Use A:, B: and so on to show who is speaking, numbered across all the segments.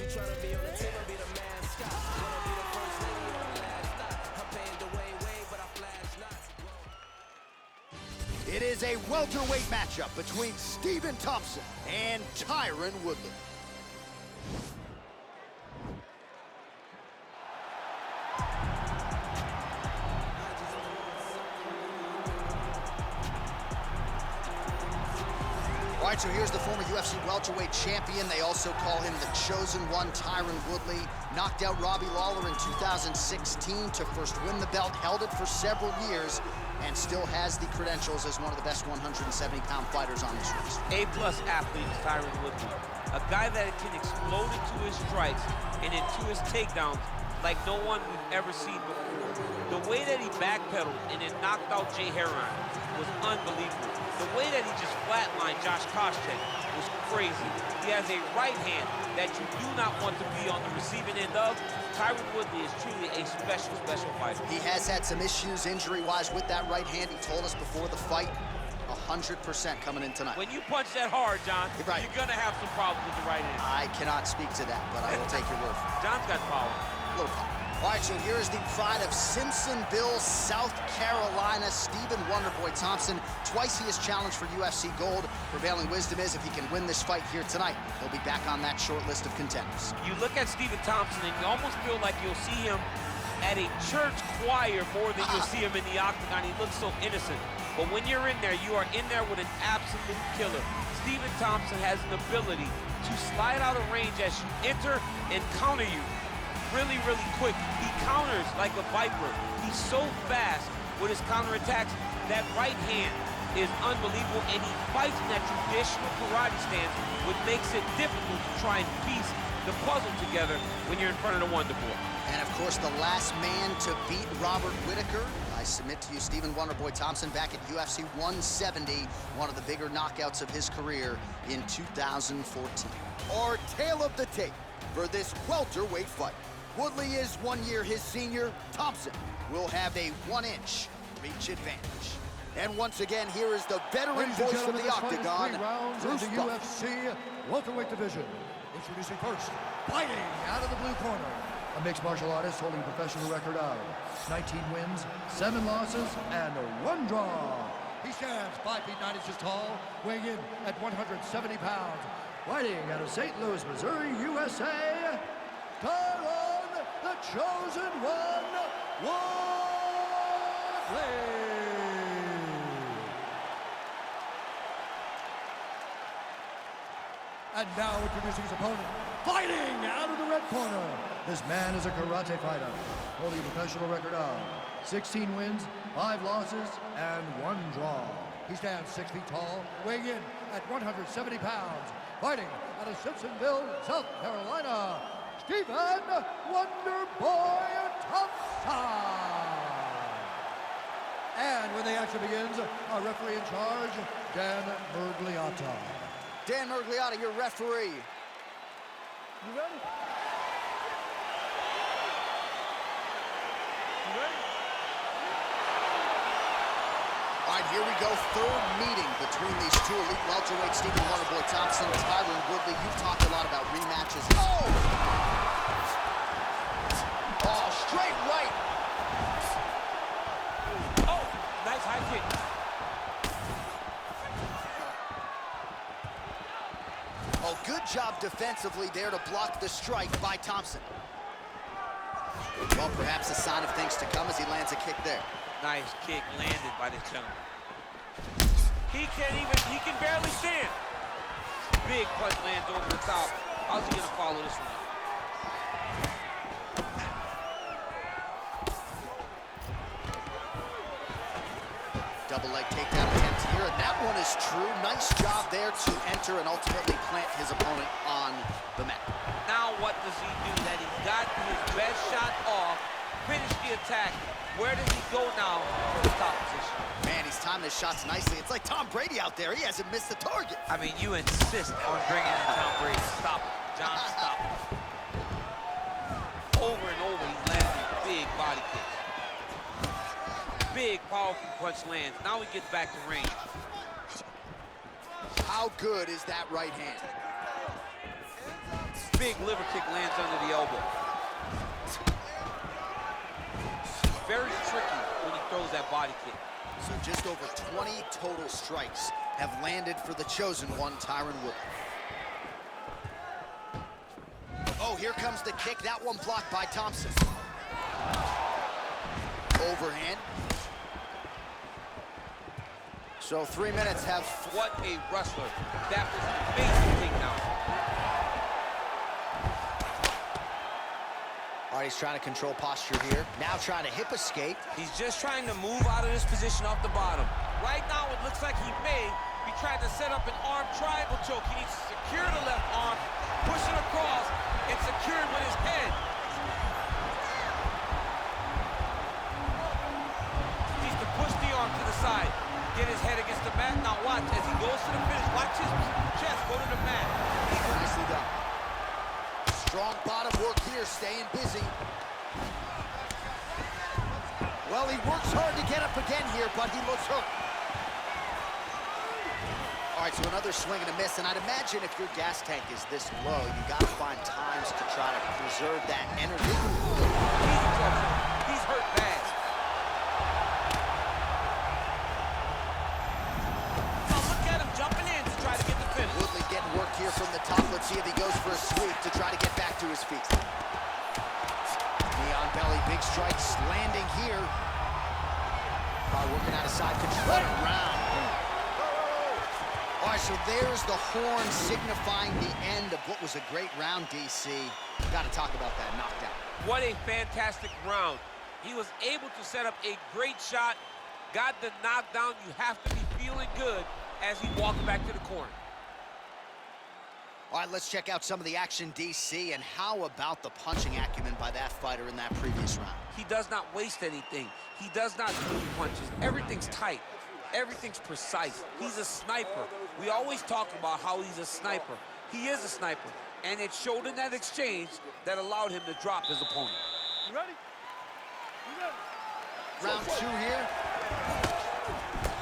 A: You tryna be on the team or be the mascot? Wanna be the first lady or the last stop? I'm paying the way, but I flash not.
B: It is a welterweight matchup between Stephen Thompson and Tyron Woodley. All right, so here's the former UFC welterweight champion. They also call him the Chosen One, Tyron Woodley. Knocked out Robbie Lawler in 2016 to first win the belt, held it for several years, and still has the credentials as one of the best 170-pound fighters on this list.
C: A-plus athlete is Tyron Woodley. A guy that can explode into his strikes and into his takedowns like no one we've ever seen before. The way that he backpedaled and then knocked out Jay Heron was unbelievable. The way that he just flatlined Josh Koscheck was crazy. He has a right hand that you do not want to be on the receiving end of. Tyron Woodley is truly a special, special fighter.
B: He has had some issues injury-wise with that right hand. He told us before the fight, 100% coming in tonight.
C: When you punch that hard, John,
B: right,
C: you're gonna have some problems with the right hand.
B: I cannot speak to that, but I will take your word for it.
C: John's got power.
B: A little power. All right, so here is the pride of Simpsonville, South Carolina, Stephen Wonderboy Thompson. Twice he has challenged for UFC gold. Prevailing wisdom is if he can win this fight here tonight, he'll be back on that short list of contenders.
C: You look at Stephen Thompson and you almost feel like you'll see him at a church choir more than you'll see him in the octagon. He looks so innocent. But when you're in there, you are in there with an absolute killer. Stephen Thompson has an ability to slide out of range as you enter and counter you really, really quick. He counters like a viper. He's so fast with his counterattacks. That right hand is unbelievable, and he fights in that traditional karate stance, which makes it difficult to try and piece the puzzle together when you're in front of the Wonder Boy.
B: And of course, the last man to beat Robert Whitaker, I submit to you, Stephen Wonderboy Thompson, back at UFC 170, one of the bigger knockouts of his career in 2014. Our tale of the tape for this welterweight fight. Woodley is 1 year his senior. Thompson will have a 1-inch reach advantage. And once again, here is the veteran voice from the octagon,
D: Bruce the UFC welterweight division. Introducing first, fighting out of the blue corner, a mixed martial artist holding a professional record of 19 wins, 7 losses, and 1 draw. He stands 5 feet 9 inches tall, weighing in at 170 pounds. Fighting out of St. Louis, Missouri, USA, Tyron, the Chosen One, Woodley. And now introducing his opponent, fighting out of the red corner. This man is a karate fighter, holding a professional record of 16 wins, 5 losses, and 1 draw. He stands 6 feet tall, weighing in at 170 pounds. Fighting out of Simpsonville, South Carolina, Stephen Wonderboy Thompson. And when the action begins, our referee in charge, Dan Mergliata.
B: Dan Mergliata, your referee.
D: You ready? You ready?
B: All right, here we go. Third meeting between these two elite welterweights, Stephen Wonderboy Thompson, Tyron Woodley. You've talked a lot about rematches. Oh! Oh, straight right.
C: Oh, nice high kick.
B: Oh, good job defensively there to block the strike by Thompson. Well, perhaps a sign of things to come as he lands a kick there.
C: Nice kick landed by this gentleman. He can barely stand. Big punch lands over the top. How's he gonna follow this one up?
B: Double leg takedown attempt here, and that one is true. Nice job there to enter and ultimately plant his opponent on the mat.
C: Now what does he do? That he got his best shot off, finished the attack. Where does he go now for the top position?
B: Man, he's timing his shots nicely. It's like Tom Brady out there. He hasn't missed the target.
C: I mean, you insist on bringing in Tom Brady. Stop it. John, stop it. Over and over, he's landing big body kicks. Big, powerful punch lands. Now he gets back to range.
B: How good is that right hand?
C: big liver kick lands under the elbow. Very tricky when he throws that body kick.
B: So just over 20 total strikes have landed for the chosen one, Tyron Woodley. Oh, here comes the kick. That one blocked by Thompson. Overhand. So 3 minutes have...
C: What a wrestler. That was an amazing takedown.
B: All right, he's trying to control posture here. Now trying to hip escape.
C: He's just trying to move out of this position off the bottom. Right now, it looks like he may be trying to set up an arm triangle choke. He needs to secure the left arm, push it across, and secure it with his head. He needs to push the arm to the side, get his head against the mat. Now watch, as he goes to the finish, watch his chest go to the mat.
B: Nicely done. Strong bottom work here, staying busy. Well, he works hard to get up again here, but he looks hurt. All right, so another swing and a miss, and I'd imagine if your gas tank is this low, you gotta find times to try to preserve that energy.
C: He's hurt bad. Now look at him jumping in to try to get the finish.
B: Woodley getting work here from the top. Let's see if he goes for a sweep to try to get back to his feet. Knee on belly, big strikes landing here. Working out of side control around. All right, so there's the horn signifying the end of what was a great round, DC. Got to talk about that knockdown.
C: What a fantastic round. He was able to set up a great shot, got the knockdown. You have to be feeling good as he walks back to the corner.
B: All right, let's check out some of the action, DC, and how about the punching acumen by that fighter in that previous round?
C: He does not waste anything. He does not move punches. Everything's tight. Everything's precise. He's a sniper. We always talk about how he's a sniper. He is a sniper, and it showed in that exchange that allowed him to drop his opponent.
E: You ready? You ready?
B: Round two here.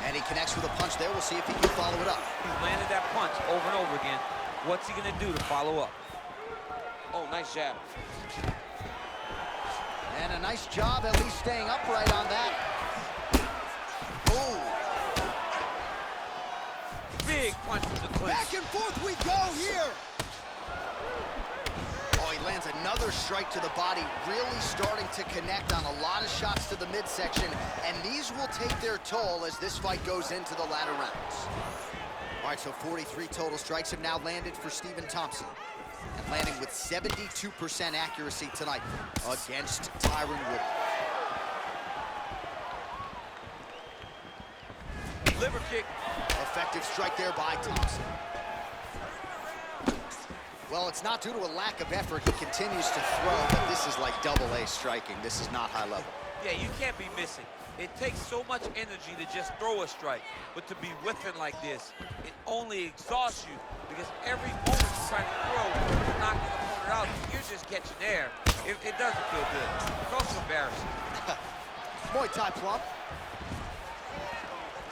B: And he connects with a punch there. We'll see if he can follow it up.
C: He's landed that punch over and over again. What's he gonna do to follow up? Oh, nice jab.
B: And a nice job at least staying upright on that. Ooh.
C: Big punch to the clinch.
B: Back and forth we go here. Oh, he lands another strike to the body, really starting to connect on a lot of shots to the midsection, and these will take their toll as this fight goes into the latter rounds. All right, so 43 total strikes have now landed for Stephen Thompson, and landing with 72% accuracy tonight against Tyron Woodley.
C: Liver kick.
B: Effective strike there by Thompson. Well, it's not due to a lack of effort. He continues to throw, but this is like double-A striking. This is not high level.
C: Yeah, you can't be missing. It takes so much energy to just throw a strike, but to be whiffing like this, it only exhausts you because every moment you're trying to throw, you're knocking the opponent out. You're just catching air. It doesn't feel good. It's also embarrassing.
B: Muay Thai plump.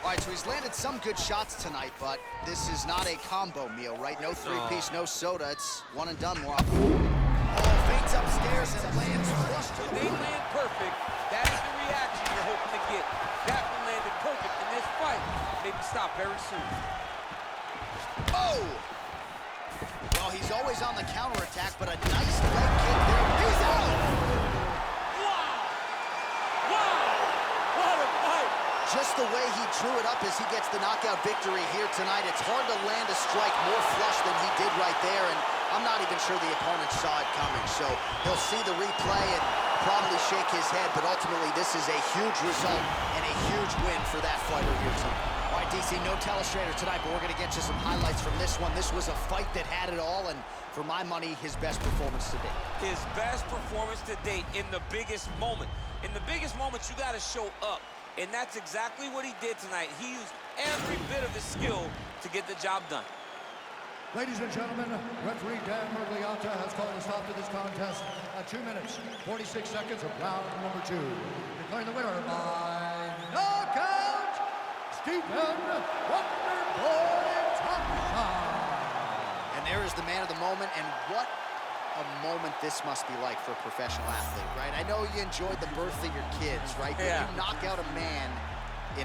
B: All right, so he's landed some good shots tonight, but this is not a combo meal, right? No three-piece, no soda. It's one and done more often. Oh, feints upstairs and lands flush to
C: When they land perfect, that is the reaction you're hoping to get. That one landed perfect in this fight. Maybe stop very soon.
B: Oh! Well, he's always on the counterattack, but a nice leg kick there. He's out!
C: Wow! Wow! What a fight!
B: Just the way he drew it up as he gets the knockout victory here tonight. It's hard to land a strike more flush than he did right there, and I'm not even sure the opponent saw it coming. So he'll see the replay and probably shake his head, but ultimately this is a huge result and a huge win for that fighter here tonight. All right, DC, no telestrator tonight, but we're going to get you some highlights from this one. This was a fight that had it all, and for my money, his best performance to date.
C: His best performance to date in the biggest moment. In the biggest moments, you got to show up. And that's exactly what he did tonight. He used every bit of his skill to get the job done.
D: Ladies and gentlemen, referee Dan Mergliata has called a stop to this contest at 2 minutes, 46 seconds of round number 2. Declaring the winner by knockout, Stephen Wonderboy Thompson.
B: And there is the man of the moment, and what a moment this must be like for a professional athlete, right? I know you enjoyed the birth of your kids, right? But
C: Yeah.
B: you knock out a man